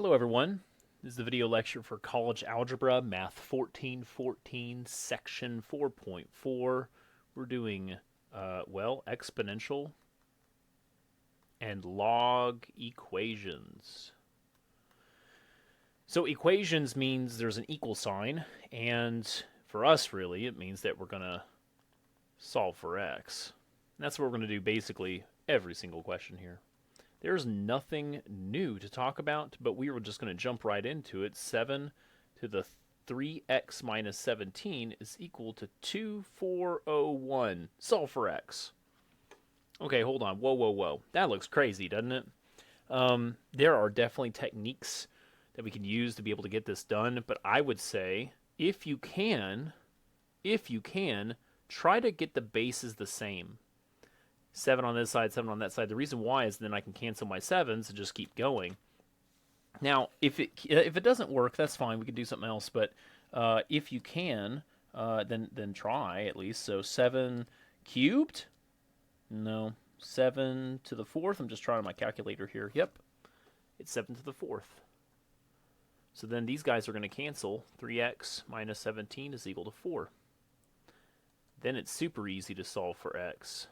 Hello everyone. This is the video lecture for College Algebra, Math 1414, Section 4.4. We're doing, exponential and log equations. So equations means there's an equal sign, and for us, really, it means that we're going to solve for x. And that's what we're going to do basically every single question here. There's nothing new to talk about, but we were just going to jump right into it. 7 to the 3x minus 17 is equal to 2401. Solve for x. Okay, hold on. Whoa. That looks crazy, doesn't it? There are definitely techniques that we can use to be able to get this done, but I would say if you can, try to get the bases the same. 7 on this side, 7 on that side. The reason why is then I can cancel my 7s and just keep going. Now, if it doesn't work, that's fine. We can do something else. But if you can, then try at least. So 7 cubed? No. 7 to the 4th. I'm just trying my calculator here. Yep. It's 7 to the 4th. So then these guys are going to cancel. 3x minus 17 is equal to 4. Then it's super easy to solve for x.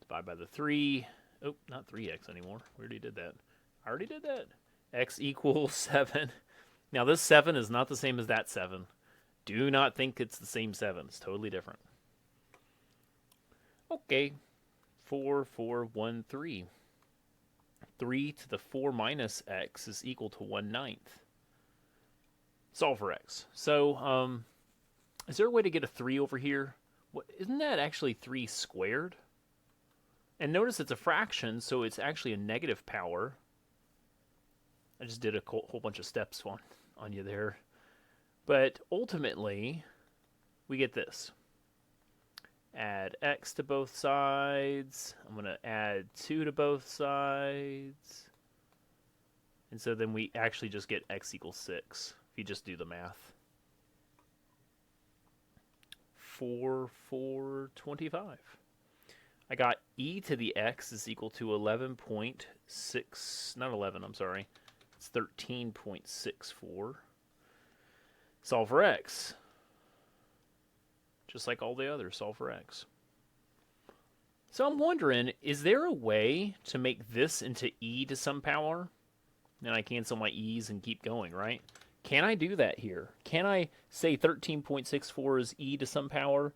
Divide by the 3. Oh, not 3x anymore. We already did that. I already did that. X equals 7. Now, this 7 is not the same as that 7. Do not think it's the same 7. It's totally different. Okay. 4, 4, 1, 3. 3 to the 4 minus x is equal to 1/9. Solve for x. So, is there a way to get a 3 over here? Isn't that actually 3 squared? And notice it's a fraction, so it's actually a negative power. I just did a whole bunch of steps on you there. But ultimately, we get this. Add x to both sides. I'm going to add 2 to both sides. And so then we actually just get x equals 6, if you just do the math. 4, 4, 25. I got e to the x is equal to 11.6, not 11, I'm sorry. It's 13.64. Solve for x. Just like all the others, solve for x. So I'm wondering, is there a way to make this into e to some power? Then I cancel my e's and keep going, right? Can I do that here? Can I say 13.64 is e to some power?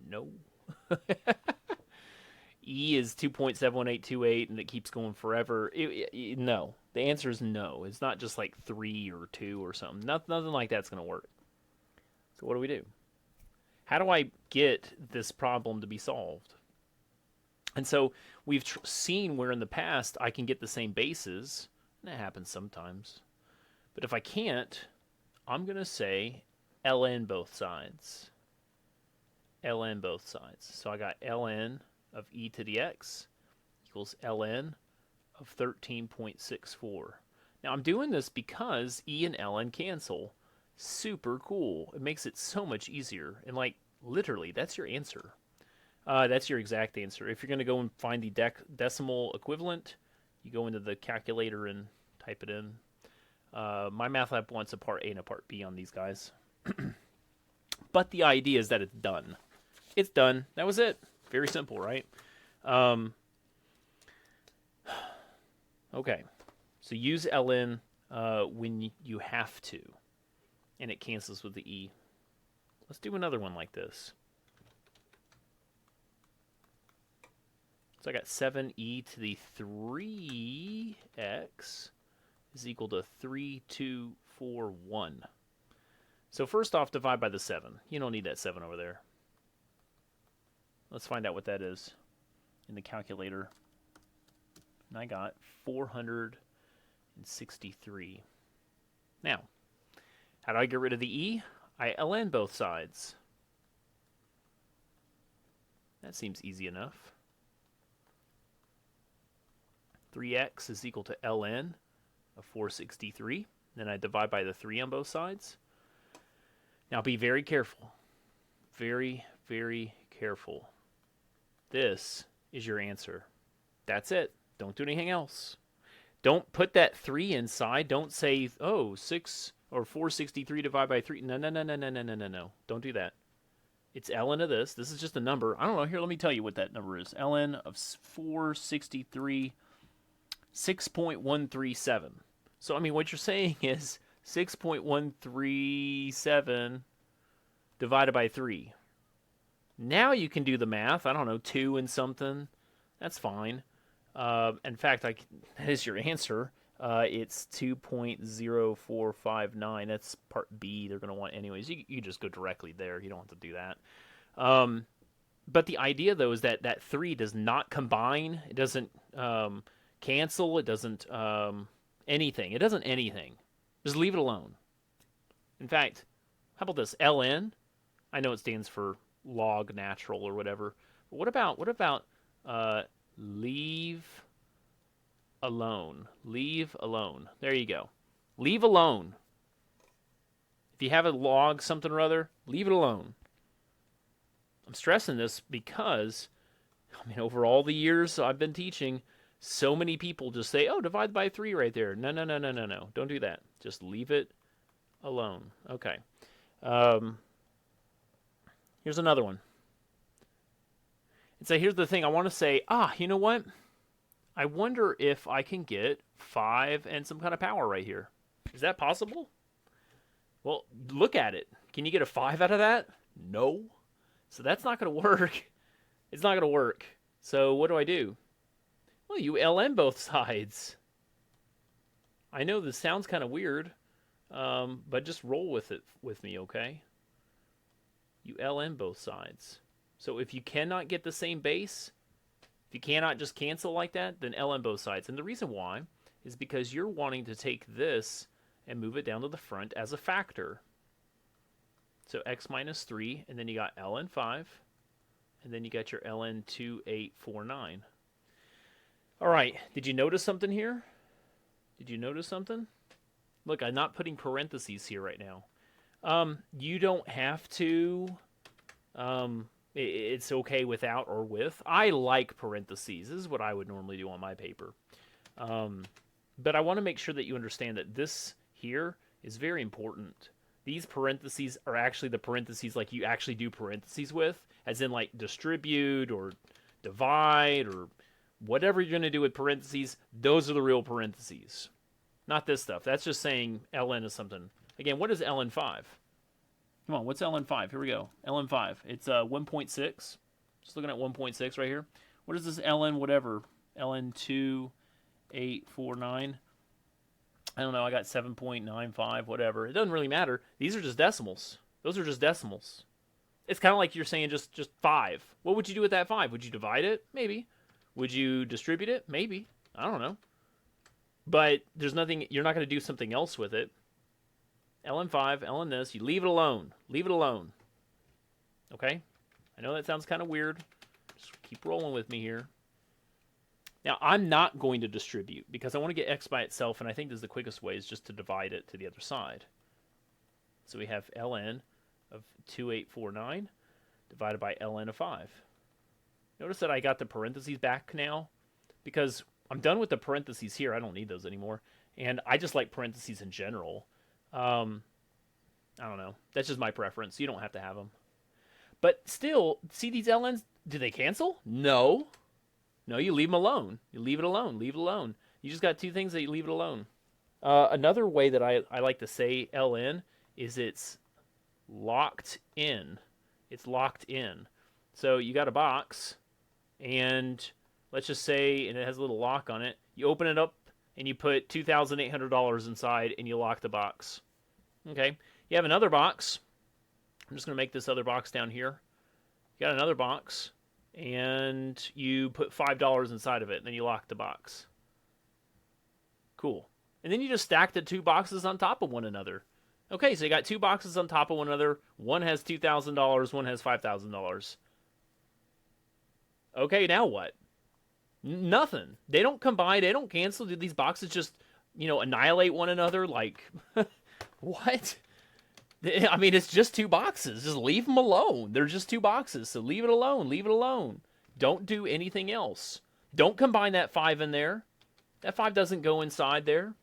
No. E is 2.71828 and it keeps going forever. No. The answer is no. It's not just like 3 or 2 or something. Nothing like that's going to work. So what do? How do I get this problem to be solved? And so we've seen where in the past I can get the same bases. And that happens sometimes. But if I can't, I'm going to say ln both sides. Ln both sides. So I got ln of e to the x equals ln of 13.64. Now I'm doing this because e and ln cancel. Super cool. It makes it so much easier. And like literally, that's your answer. That's your exact answer. If you're going to go and find the decimal equivalent, you go into the calculator and type it in. My math lab wants a part A and a part B on these guys. But the idea is that it's done. It's done. That was it. Very simple, right? Okay. So use ln when you have to. And it cancels with the e. Let's do another one like this. So I got 7e to the 3x is equal to 3241. So first off, divide by the 7. You don't need that 7 over there. Let's find out what that is in the calculator. And I got 463. Now, how do I get rid of the e? I ln both sides. That seems easy enough. 3x is equal to ln of 463. Then I divide by the 3 on both sides. Now be very careful. Very, very careful. This is your answer. That's it. Don't do anything else. Don't put that 3 inside. Don't say, oh, 6 or 463 divided by 3. No, no, no, no, no, no, no, no, no. Don't do that. It's ln of this. This is just a number. I don't know. Here, let me tell you what that number is. Ln of 463, 6.137. So, I mean, what you're saying is 6.137 divided by 3. Now you can do the math. I don't know, 2 and something. That's fine. In fact, that is your answer. It's 2.0459. That's part B. They're going to want anyways. You just go directly there. You don't have to do that. But the idea, though, is that that 3 does not combine. It doesn't cancel. It doesn't anything. It doesn't anything. Just leave it alone. In fact, how about this? ln? I know it stands for log natural or whatever. But what about leave alone? Leave alone. There you go. Leave alone. If you have a log something or other, leave it alone. I'm stressing this because, I mean, over all the years I've been teaching, so many people just say, oh, divide by 3 right there. No, no, no, no, no, no. Don't do that. Just leave it alone. Okay. Here's another one. And so here's the thing. I want to say, you know what? I wonder if I can get 5 and some kind of power right here. Is that possible? Well, look at it. Can you get a 5 out of that? No. So that's not going to work. It's not going to work. So what do? Well, you ln both sides. I know this sounds kind of weird, but just roll with it with me, okay? You ln both sides. So if you cannot get the same base, if you cannot just cancel like that, then ln both sides. And the reason why is because you're wanting to take this and move it down to the front as a factor. So x minus 3, and then you got ln 5, and then you got your ln 2849. All right, did you notice something here? Did you notice something? Look, I'm not putting parentheses here right now. You don't have to. It's okay without or with. I like parentheses. This is what I would normally do on my paper. But I want to make sure that you understand that this here is very important. These parentheses are actually the parentheses like you actually do parentheses with, as in like distribute or divide or whatever you're going to do with parentheses. Those are the real parentheses. Not this stuff. That's just saying ln is something. Again, what is ln 5? Come on, what's ln 5? Here we go. ln 5. It's 1.6. Just looking at 1.6 right here. What is this ln whatever? ln 2849. I don't know. I got 7.95, whatever. It doesn't really matter. These are just decimals. Those are just decimals. It's kind of like you're saying just 5. What would you do with that 5? Would you divide it? Maybe. Would you distribute it? Maybe. I don't know. But there's nothing. You're not going to do something else with it. ln 5, ln this. You leave it alone. Leave it alone. Okay? I know that sounds kind of weird. Just keep rolling with me here. Now, I'm not going to distribute because I want to get x by itself, and I think this is the quickest way is just to divide it to the other side. So we have ln of 2849 divided by ln of 5. Notice that I got the parentheses back now because I'm done with the parentheses here. I don't need those anymore. And I just like parentheses in general. I don't know. That's just my preference. You don't have to have them. But still, see these ln's? Do they cancel? No. No, you leave them alone. You leave it alone. Leave it alone. You just got 2 things that you leave it alone. Another way that I like to say ln is it's locked in. It's locked in. So you got a box, and let's just say, and it has a little lock on it. You open it up, and you put $2,800 inside, and you lock the box. Okay. You have another box. I'm just going to make this other box down here. You got another box, and you put $5 inside of it, and then you lock the box. Cool. And then you just stack the 2 boxes on top of one another. Okay, so you got 2 boxes on top of one another. One has $2,000, one has $5,000. Okay, now what? Nothing. They don't combine, they don't cancel. Do these boxes just, annihilate one another? Like, what? I mean, it's just 2 boxes. Just leave them alone. They're just 2 boxes, so leave it alone. Leave it alone. Don't do anything else. Don't combine that 5 in there. That 5 doesn't go inside there.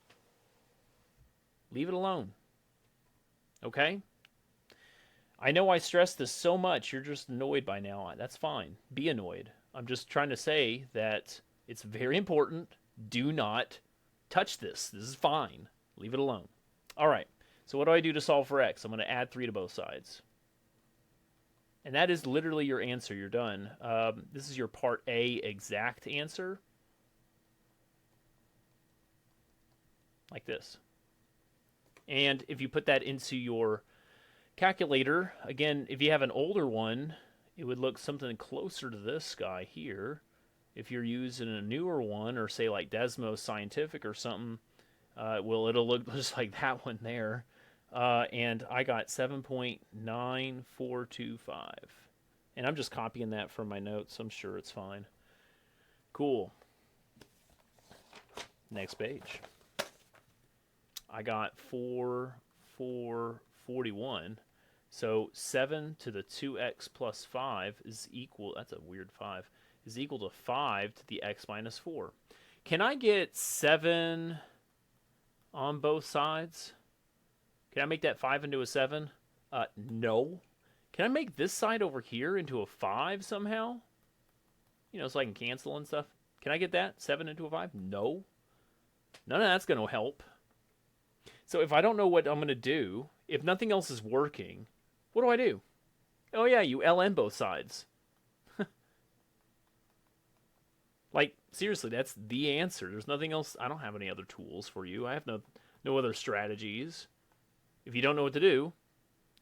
Leave it alone. Okay? I know I stress this so much, you're just annoyed by now. That's fine. Be annoyed. I'm just trying to say that it's very important. Do not touch this. This is fine. Leave it alone. All right. So what do I do to solve for x? I'm going to add 3 to both sides. And that is literally your answer. You're done. This is your part A exact answer. Like this. And if you put that into your calculator, again, if you have an older one, it would look something closer to this guy here. If you're using a newer one, or say like Desmos Scientific or something, well, it'll look just like that one there. And I got 7.9425. And I'm just copying that from my notes. I'm sure it's fine. Cool. Next page. I got 441. So 7 to the 2x plus 5 is equal, that's a weird 5, is equal to 5 to the x minus 4. Can I get 7 on both sides? Can I make that 5 into a 7? No. Can I make this side over here into a 5 somehow? You know, so I can cancel and stuff. Can I get that? 7 into a 5? No. None of that's going to help. So if I don't know what I'm going to do, if nothing else is working, what do I do? Oh yeah, you ln both sides. Like, seriously, that's the answer. There's nothing else. I don't have any other tools for you. I have no other strategies. If you don't know what to do,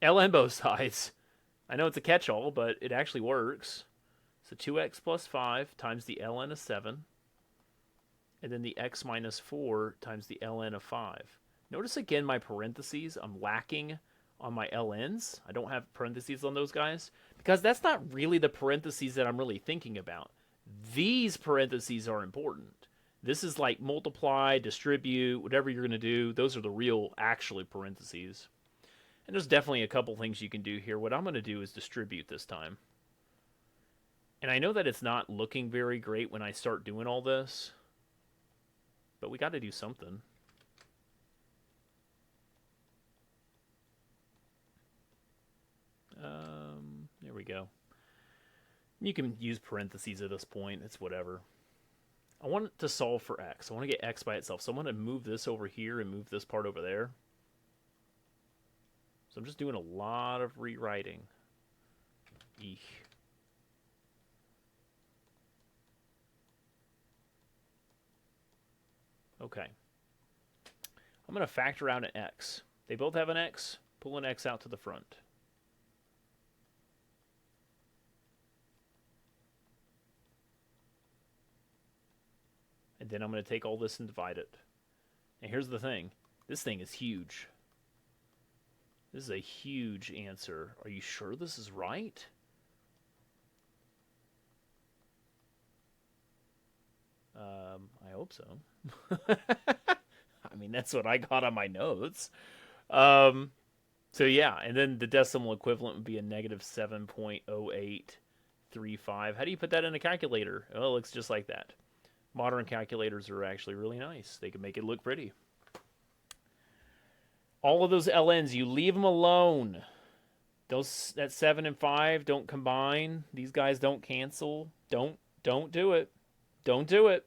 ln both sides. I know it's a catch-all, but it actually works. So 2x plus 5 times the ln of 7. And then the x minus 4 times the ln of 5. Notice again my parentheses. I'm lacking on my ln's. I don't have parentheses on those guys. Because that's not really the parentheses that I'm really thinking about. These parentheses are important. This is like multiply, distribute, whatever you're going to do. Those are the real, actually, parentheses. And there's definitely a couple things you can do here. What I'm going to do is distribute this time. And I know that it's not looking very great when I start doing all this. But we got to do something. There we go. You can use parentheses at this point. It's whatever. I want it to solve for x. I want to get x by itself. So I'm going to move this over here and move this part over there. So I'm just doing a lot of rewriting. Eek. Okay. I'm going to factor out an x. They both have an x. Pull an x out to the front. And then I'm going to take all this and divide it. And here's the thing. This thing is huge. This is a huge answer. Are you sure this is right? I hope so. I mean, that's what I got on my notes. So yeah, and then the decimal equivalent would be a negative 7.0835. How do you put that in a calculator? Well, it looks just like that. Modern calculators are actually really nice. They can make it look pretty. All of those ln's, you leave them alone. That 7 and 5 don't combine. These guys don't cancel. Don't do it. Don't do it.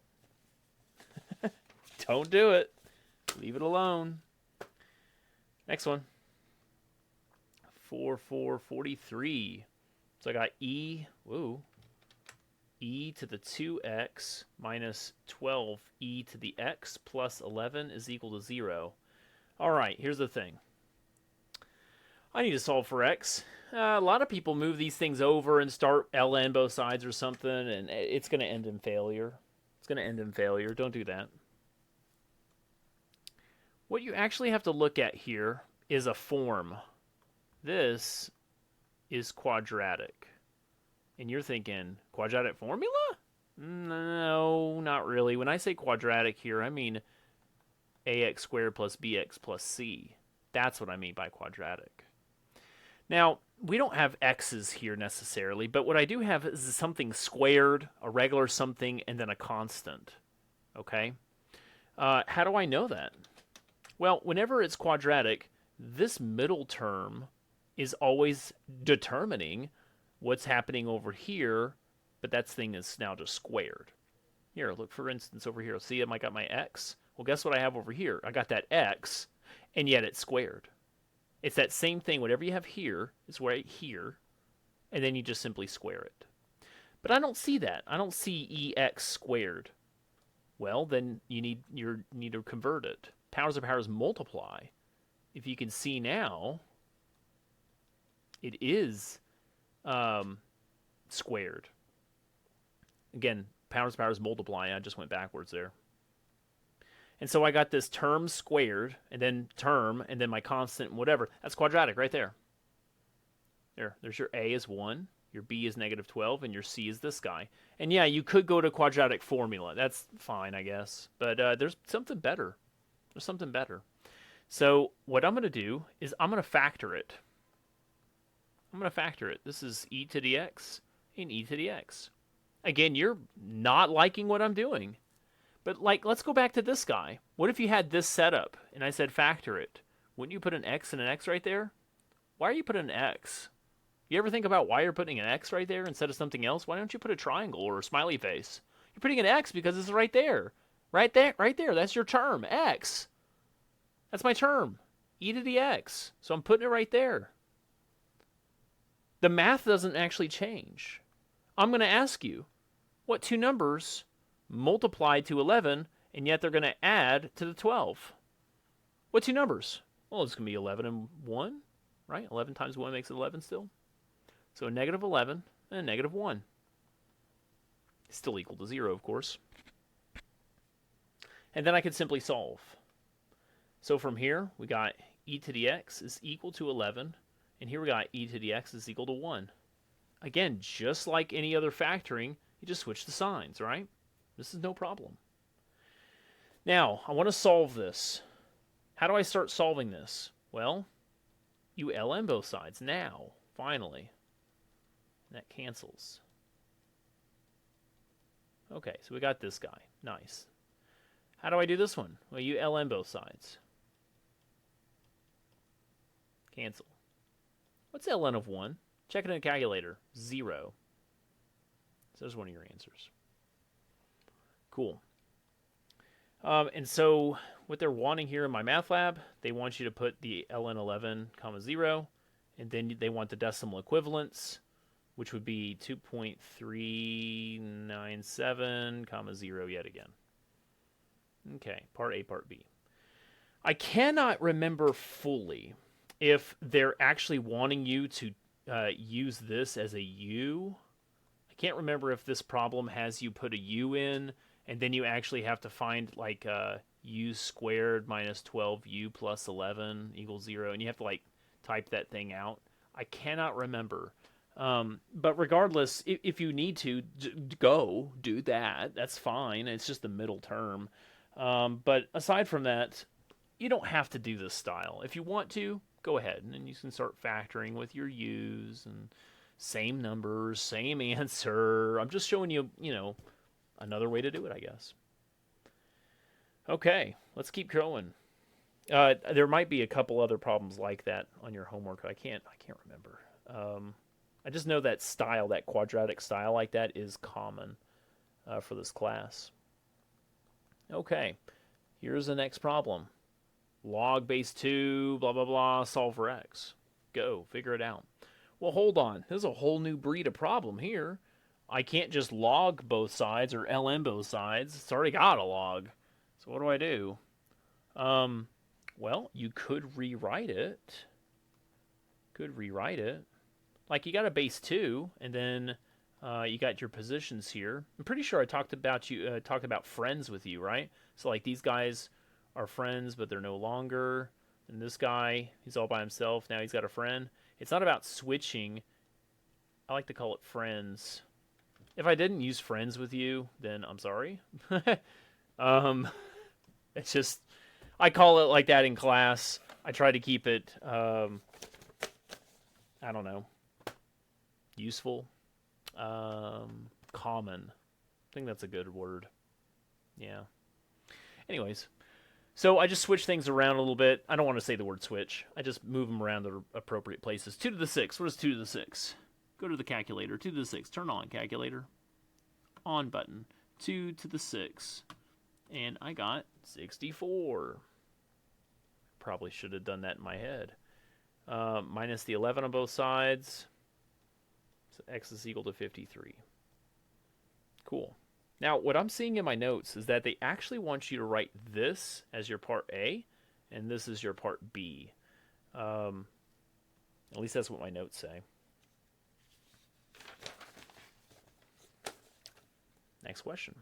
Don't do it. Leave it alone. Next one. 4443. So I got e to the 2x minus 12 e to the x plus 11 is equal to 0. All right, here's the thing. I need to solve for x. A lot of people move these things over and start ln both sides or something, and it's going to end in failure. It's going to end in failure. Don't do that. What you actually have to look at here is a form. This is quadratic. And you're thinking, quadratic formula? No, not really. When I say quadratic here, I mean ax squared plus bx plus c. That's what I mean by quadratic. Now, we don't have x's here necessarily, but what I do have is something squared, a regular something, and then a constant. Okay? How do I know that? Well, whenever it's quadratic, this middle term is always determining what's happening over here, but that thing is now just squared. Here, look, for instance, over here. See, I got my x. Well, guess what I have over here? I got that x, and yet it's squared. It's that same thing. Whatever you have here is right here, and then you just simply square it. But I don't see that. I don't see ex squared. Well, then you need to convert it. Powers of powers multiply. If you can see now, it is squared. Again, powers of powers multiply. I just went backwards there. And so I got this term squared, and then term, and then my constant, and whatever. That's quadratic right there. There's your A is 1, your B is -12, and your C is this guy. And yeah, you could go to quadratic formula. That's fine, I guess. But there's something better. There's something better. So what I'm going to do is I'm going to factor it. I'm going to factor it. This is e to the x and e to the x. Again, you're not liking what I'm doing. But let's go back to this guy. What if you had this setup and I said factor it? Wouldn't you put an x and an x right there? Why are you putting an x? You ever think about why you're putting an x right there instead of something else? Why don't you put a triangle or a smiley face? You're putting an x because it's right there. Right there, right there. That's your term, x. That's my term, e to the x. So I'm putting it right there. The math doesn't actually change. I'm going to ask you, what two numbers multiply to 11, and yet they're going to add to the 12? What two numbers? Well, it's going to be 11 and 1, right? 11 times 1 makes it 11 still. So a -11 and a -1. Still equal to 0, of course. And then I could simply solve. So from here, we got e to the x is equal to 11, and here we got e to the x is equal to 1. Again, just like any other factoring, you just switch the signs, right? This is no problem. Now, I want to solve this. How do I start solving this? Well, you ln both sides now, finally. And that cancels. Okay, so we got this guy. Nice. How do I do this one? Well, you ln both sides. Cancel. What's ln of 1? Check it in a calculator. 0. So there's one of your answers. Cool. And so what they're wanting here in my math lab, they want you to put the ln 11, 0, and then they want the decimal equivalents, which would be 2.397, 0 yet again. Okay, part A, part B. I cannot remember fully if they're actually wanting you to use this as a u. I can't remember if this problem has you put a u in, and then you actually have to find like u squared minus 12u plus 11 equals 0, and you have to like type that thing out. I cannot remember. But regardless, if you need to, go do that. That's fine. It's just the middle term. But aside from that, you don't have to do this style. If you want to, go ahead, and then you can start factoring with your u's and same numbers, same answer. I'm just showing you, another way to do it, I guess. Okay, let's keep going. There might be a couple other problems like that on your homework. I can't remember. I just know that style, that quadratic style like that, is common for this class. Okay, here's the next problem. Log base 2, blah, blah, blah, solve for x. Go, figure it out. Well, hold on. There's a whole new breed of problem here. I can't just log both sides or ln both sides. It's already got a log. So what do I do? Well, you could rewrite it. Like you got a base 2, and then you got your positions here. I'm pretty sure I talked about friends with you, right? So like these guys are friends, but they're no longer. And this guy, he's all by himself. Now he's got a friend. It's not about switching. I like to call it friends. If I didn't use friends with you, then I'm sorry. It's just, I call it like that in class. I try to keep it I don't know. Useful. Common. I think that's a good word. Yeah. Anyways, so I just switch things around a little bit. I don't want to say the word switch. I just move them around to appropriate places. 2 to the 6. What is 2 to the 6? Go to the calculator. 2 to the 6. Turn on calculator. On button. 2 to the 6. And I got 64. Probably should have done that in my head. Minus the 11 on both sides. So x is equal to 53. Cool. Now, what I'm seeing in my notes is that they actually want you to write this as your part A, and this is your part B. At least that's what my notes say. Next question.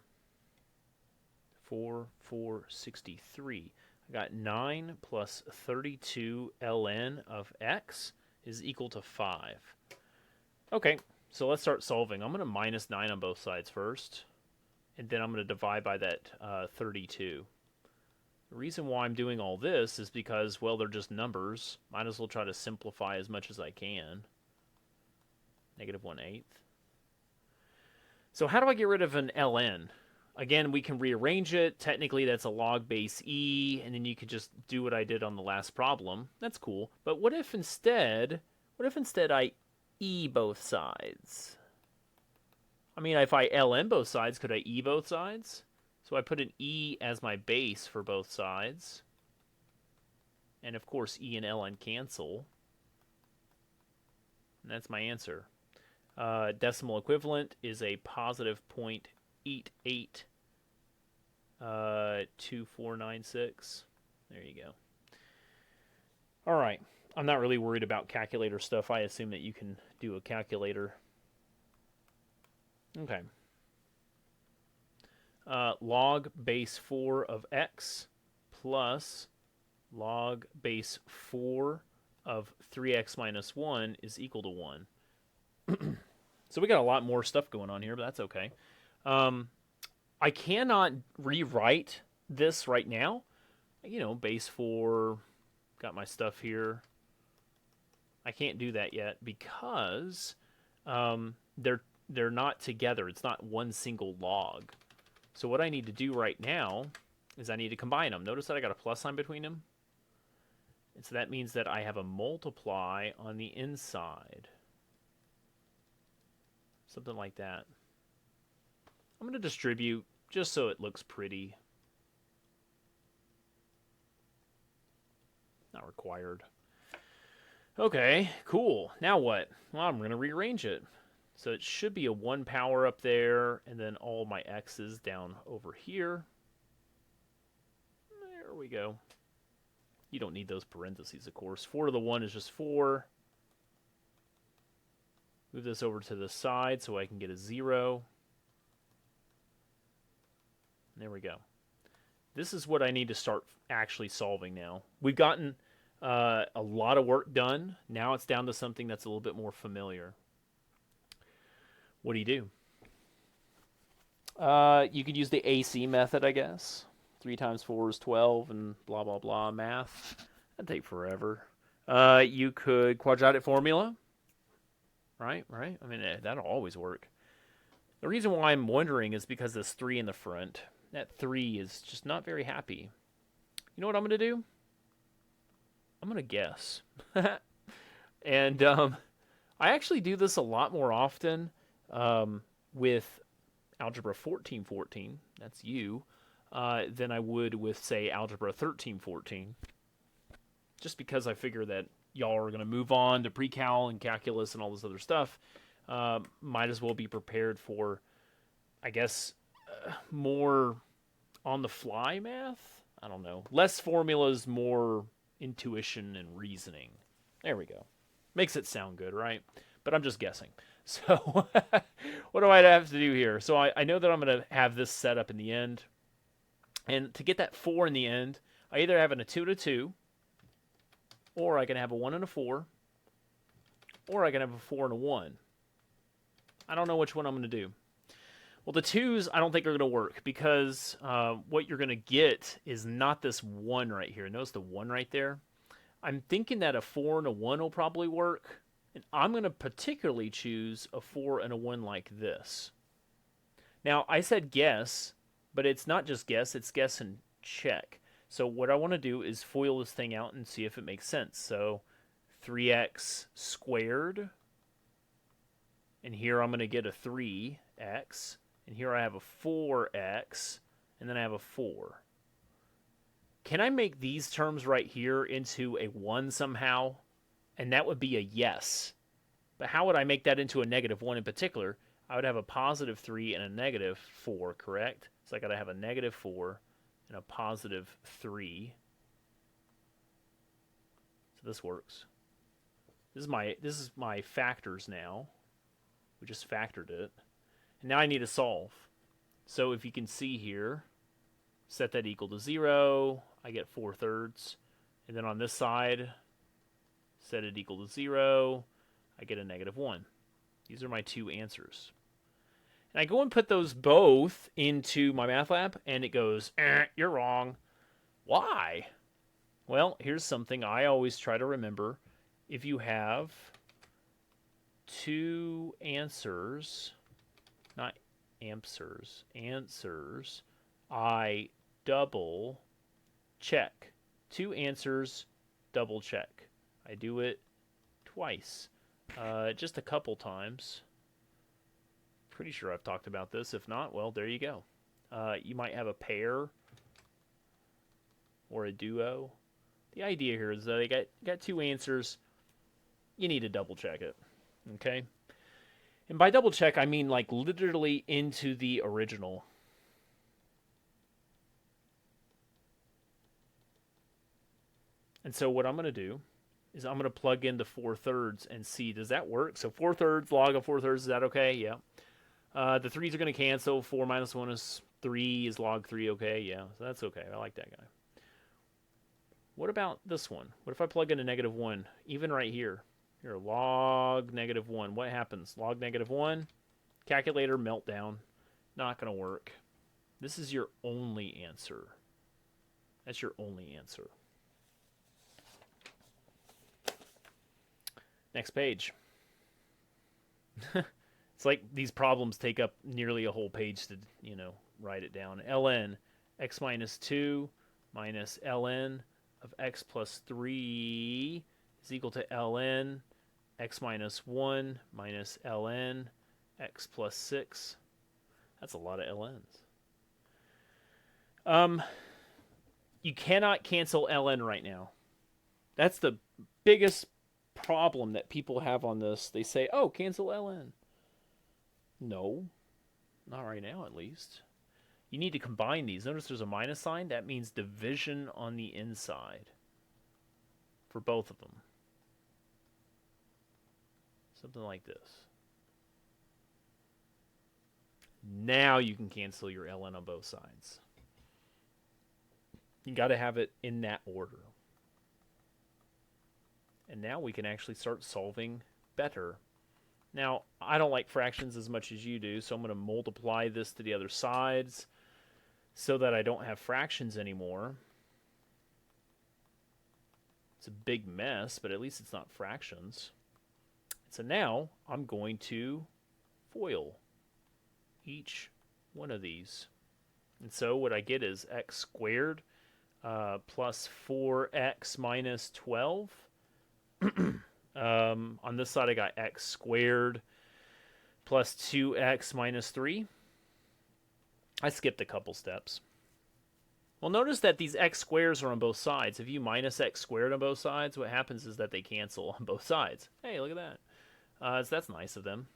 4,463. I got 9 plus 32 ln of x is equal to 5. Okay, so let's start solving. I'm going to minus 9 on both sides first, and then I'm going to divide by that 32. The reason why I'm doing all this is because, well, they're just numbers. Might as well try to simplify as much as I can. Negative 1/8. So how do I get rid of an ln? Again, we can rearrange it. Technically, that's a log base e, and then you could just do what I did on the last problem. That's cool. But what if instead I e both sides? I mean, if I ln both sides, could I e both sides? So I put an e as my base for both sides. And of course, e and ln cancel. And that's my answer. Decimal equivalent is a positive 0.88 2496. There you go. All right. I'm not really worried about calculator stuff. I assume that you can do a calculator. Okay. Log base 4 of x plus log base 4 of 3x minus 1 is equal to 1. So we got a lot more stuff going on here, but that's okay. I cannot rewrite this right now. You know, base 4, got my stuff here. I can't do that yet because they're not together. It's not one single log. So what I need to do right now is I need to combine them. Notice that I got a plus sign between them. And so that means that I have a multiply on the inside. Something like that. I'm going to distribute just so it looks pretty. Not required. Okay, cool. Now what? Well, I'm going to rearrange it. So it should be a 1 power up there, and then all my x's down over here. There we go. You don't need those parentheses, of course. 4 to the 1 is just 4. Move this over to the side so I can get a 0. There we go. This is what I need to start actually solving now. We've gotten a lot of work done. Now it's down to something that's a little bit more familiar. What do? You could use the AC method, I guess. 3 times 4 is 12 and blah, blah, blah math. That'd take forever. You could quadratic formula. Right? I mean, that'll always work. The reason why I'm wondering is because this 3 in the front. That 3 is just not very happy. You know what I'm going to do? I'm going to guess. And I actually do this a lot more often with Algebra1414, that's you, than I would with, say, Algebra1314. Just because I figure that y'all are going to move on to pre-cal and calculus and all this other stuff. Might as well be prepared for, I guess, more on-the-fly math? I don't know. Less formulas, more intuition and reasoning. There we go. Makes it sound good, right? But I'm just guessing. So what do I have to do here? So I know that I'm going to have this set up in the end. And to get that 4 in the end, I either have a 2 and a 2, or I can have a 1 and a 4, or I can have a 4 and a 1. I don't know which one I'm going to do. Well, the 2s I don't think are going to work because what you're going to get is not this 1 right here. Notice the 1 right there? I'm thinking that a 4 and a 1 will probably work. And I'm going to particularly choose a 4 and a 1 like this. Now, I said guess, but it's not just guess, it's guess and check. So what I want to do is FOIL this thing out and see if it makes sense. So 3x squared, and here I'm going to get a 3x, and here I have a 4x, and then I have a 4. Can I make these terms right here into a 1 somehow? And that would be a yes. But how would I make that into a negative 1 in particular? I would have a positive 3 and a negative 4, correct? So I got to have a negative 4 and a positive 3. So this works. This is my factors now. We just factored it. And now I need to solve. So if you can see here, set that equal to 0. I get 4/3. And then on this side, set it equal to 0. I get a negative 1. These are my two answers. And I go and put those both into my math lab, and it goes, you're wrong. Why? Well, here's something I always try to remember. If you have two answers, not answers, I double check. Two answers, double check. I do it twice, just a couple times. Pretty sure I've talked about this. If not, well, there you go. You might have a pair or a duo. The idea here is that they got two answers. You need to double check it, okay? And by double check, I mean like literally into the original. And so what I'm going to do is I'm going to plug in the 4/3 and see, does that work? So 4/3, log of 4/3, is that okay? Yeah. The 3's are going to cancel. 4 minus 1 is 3. Is log 3 okay? Yeah, so that's okay. I like that guy. What about this one? What if I plug in a negative 1? Even right here. Here, log negative 1. What happens? Log negative 1. Calculator meltdown. Not going to work. This is your only answer. That's your only answer. Next page. It's like these problems take up nearly a whole page to, write it down. ln x minus 2 minus ln of x plus 3 is equal to ln x minus 1 minus ln x plus 6. That's a lot of ln's. You cannot cancel ln right now. That's the biggest problem that people have on this. They say, oh, cancel ln. No, not right now at least. You need to combine these. Notice there's a minus sign. That means division on the inside for both of them. Something like this. Now you can cancel your ln on both sides. You got to have it in that order. And now we can actually start solving better. Now, I don't like fractions as much as you do, so I'm going to multiply this to the other sides so that I don't have fractions anymore. It's a big mess, but at least it's not fractions. So now I'm going to FOIL each one of these. And so what I get is x squared plus 4x minus 12. On this side I got x squared plus 2x minus 3. I skipped a couple steps. Well, notice that these x squares are on both sides. If you minus x squared on both sides, what happens is that they cancel on both sides. Hey, look at that. So that's nice of them.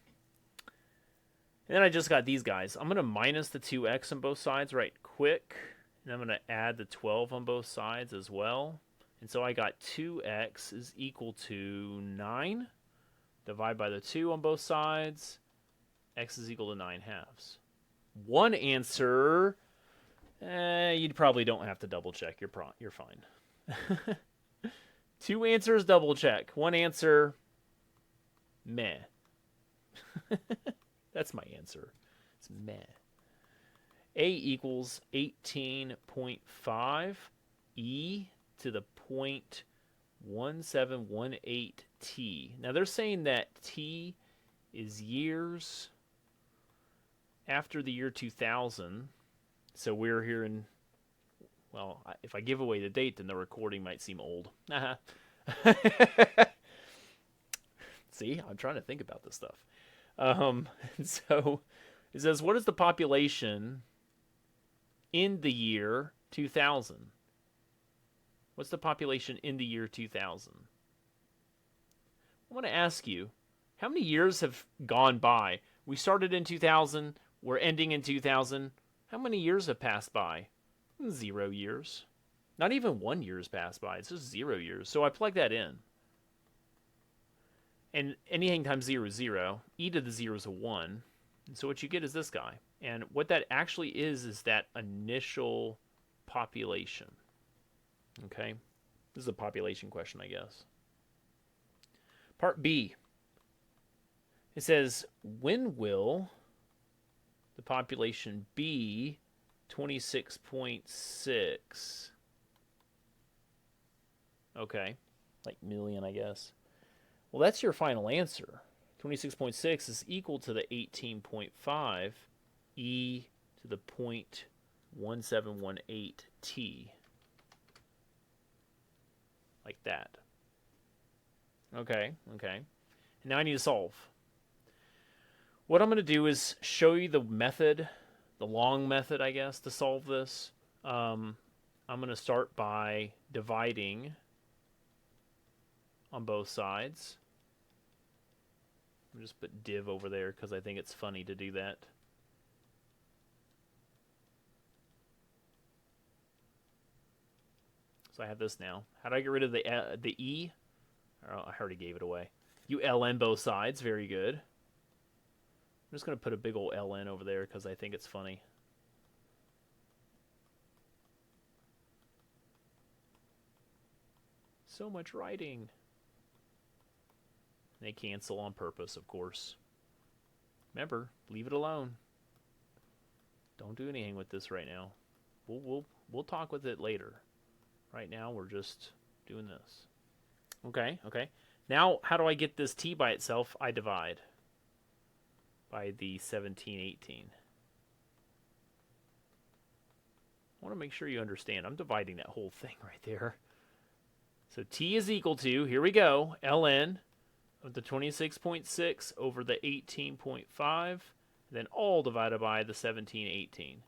And then I just got these guys. I'm going to minus the 2x on both sides right quick. And I'm going to add the 12 on both sides as well. And so I got 2x is equal to 9. Divide by the 2 on both sides. X is equal to 9 halves. One answer, you probably don't have to double check. You're fine. Two answers, double check. One answer, meh. That's my answer. It's meh. A equals 18.5 e to the 1718T. Now they're saying that T is years after the year 2000. So we're here in, well, if I give away the date, then the recording might seem old. See, I'm trying to think about this stuff. So it says, what is the population in the year 2000? What's the population in the year 2000? I want to ask you, how many years have gone by? We started in 2000, we're ending in 2000. How many years have passed by? 0 years. Not even 1 year has passed by. It's just 0 years. So I plug that in. And anything times 0 is 0. E to the 0 is a 1. And so what you get is this guy. And what that actually is that initial population. Okay? This is a population question, I guess. Part B. It says, when will the population be 26.6? Okay. Like million, I guess. Well, that's your final answer. 26.6 is equal to the 18.5 e to the 0.1718t. Like that. Okay. And now I need to solve. What I'm going to do is show you the method, the long method, I guess, to solve this. I'm going to start by dividing on both sides. I'll just put div over there because I think it's funny to do that. So I have this now. How do I get rid of the E? Oh, I already gave it away. You ln both sides. Very good. I'm just going to put a big old ln over there because I think it's funny. So much writing. They cancel on purpose, of course. Remember, leave it alone. Don't do anything with this right now. We'll talk with it later. Right now, we're just doing this. Okay. Now, how do I get this t by itself? I divide by the 1718. I want to make sure you understand. I'm dividing that whole thing right there. So t is equal to, here we go, ln of the 26.6 over the 18.5, then all divided by the 1718.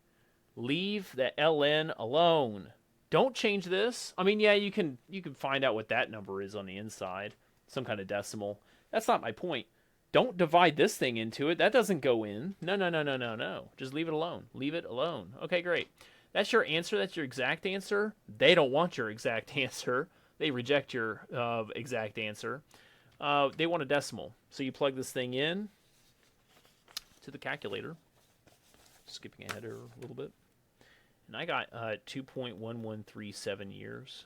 Leave the ln alone. Don't change this. I mean, yeah, you can find out what that number is on the inside, some kind of decimal. That's not my point. Don't divide this thing into it. That doesn't go in. No. Just leave it alone. Leave it alone. Okay, great. That's your answer. That's your exact answer. They don't want your exact answer. They reject your exact answer. They want a decimal. So you plug this thing in to the calculator. Skipping ahead here a little bit. And I got 2.1137 years.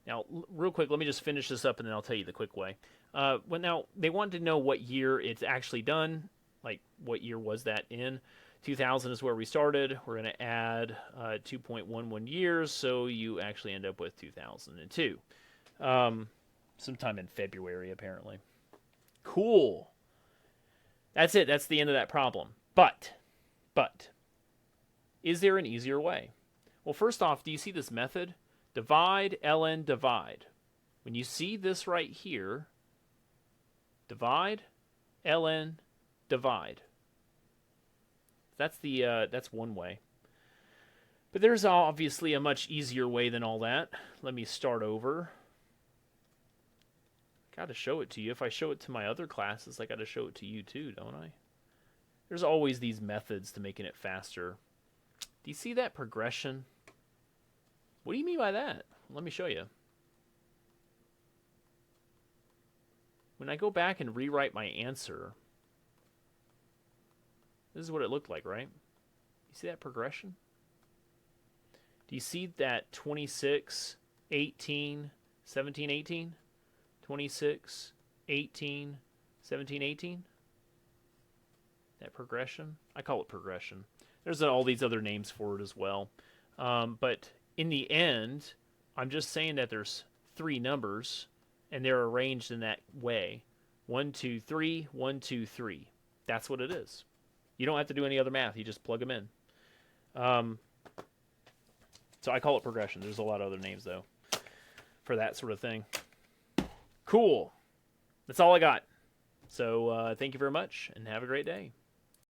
Now, real quick, let me just finish this up and then I'll tell you the quick way. Now, they wanted to know what year it's actually done. Like, what year was that in? 2000 is where we started. We're going to add 2.11 years, so you actually end up with 2002. Sometime in February, apparently. Cool. That's it. That's the end of that problem. But, is there an easier way? Well, first off, do you see this method? Divide, ln, divide. When you see this right here, divide, ln, divide. That's one way. But there's obviously a much easier way than all that. Let me start over. Got to show it to you. If I show it to my other classes, I got to show it to you too, don't I? There's always these methods to making it faster. Do you see that progression? What do you mean by that? Let me show you. When I go back and rewrite my answer, this is what it looked like, right? You see that progression? Do you see that 26, 18, 17, 18? 26, 18, 17, 18? That progression? I call it progression. There's all these other names for it as well. But in the end, I'm just saying that there's three numbers, and they're arranged in that way. 1, 2, 3, 1, 2, 3. That's what it is. You don't have to do any other math. You just plug them in. So I call it progression. There's a lot of other names, though, for that sort of thing. Cool. That's all I got. So thank you very much, and have a great day.